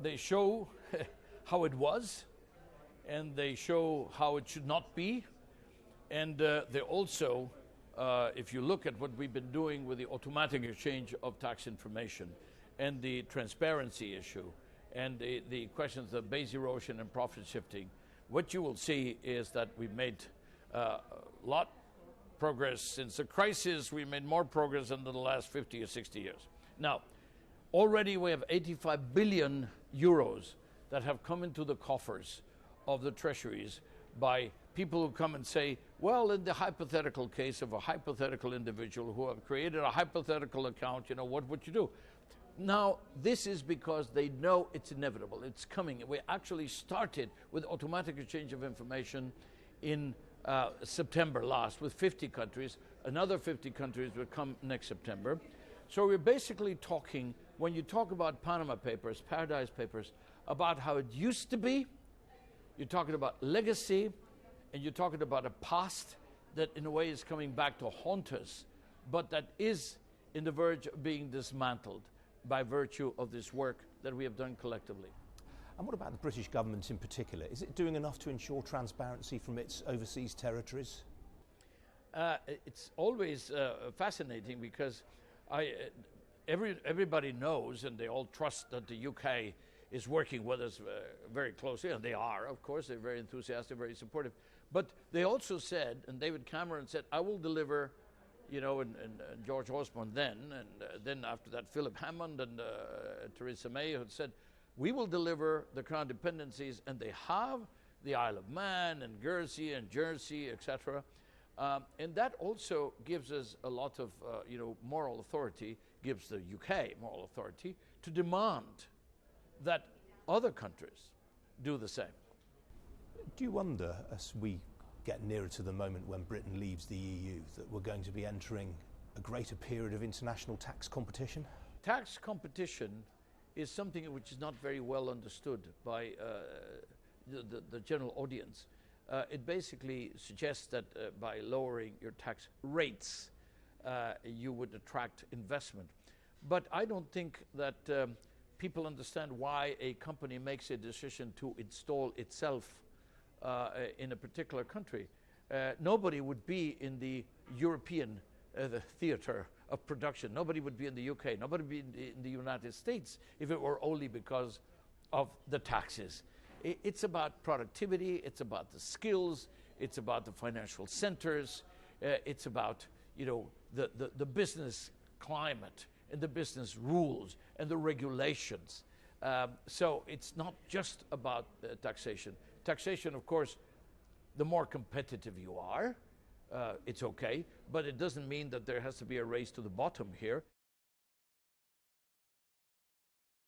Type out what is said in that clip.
they show how it was, and they show how it should not be. And they also, if you look at what we've been doing with the automatic exchange of tax information and the transparency issue and the questions of base erosion and profit shifting, what you will see is that we've made a lot progress since the crisis. We made more progress in the last 50 or 60 years. Now, already we have 85 billion euros that have come into the coffers of the treasuries by people who come and say, well, in the hypothetical case of a hypothetical individual who have created a hypothetical account, what would you do? Now, this is because they know it's inevitable. It's coming. We actually started with automatic exchange of information in September last with 50 countries. Another 50 countries will come next September. So we're basically talking, when you talk about Panama Papers, Paradise Papers, about how it used to be. You're talking about legacy, and you're talking about a past that in a way is coming back to haunt us, but that is in the verge of being dismantled by virtue of this work that we have done collectively. And what about the British government in particular? Is it doing enough to ensure transparency from its overseas territories? It's always fascinating because everybody knows, and they all trust that the UK is working with us very closely, and they are, of course. They're very enthusiastic, very supportive. But they also said, and David Cameron said, I will deliver, and George Osborne then, and then after that Philip Hammond and Theresa May had said, we will deliver the Crown dependencies, and they have the Isle of Man and Guernsey and Jersey, etc. And that also gives us a lot of, moral authority, gives the UK moral authority to demand that other countries do the same. Do you wonder, as we get nearer to the moment when Britain leaves the EU, that we're going to be entering a greater period of international tax competition? Tax competition is something which is not very well understood by the general audience. It basically suggests that by lowering your tax rates, you would attract investment. But I don't think that people understand why a company makes a decision to install itself in a particular country. Nobody would be in the European the theater of production. Nobody would be in the UK. Nobody would be in the United States if it were only because of the taxes. It's about productivity. It's about the skills. It's about the financial centers. It's about the business climate and the business rules and the regulations. So it's not just about taxation. Taxation, of course, the more competitive you are, it's okay, but it doesn't mean that there has to be a race to the bottom here.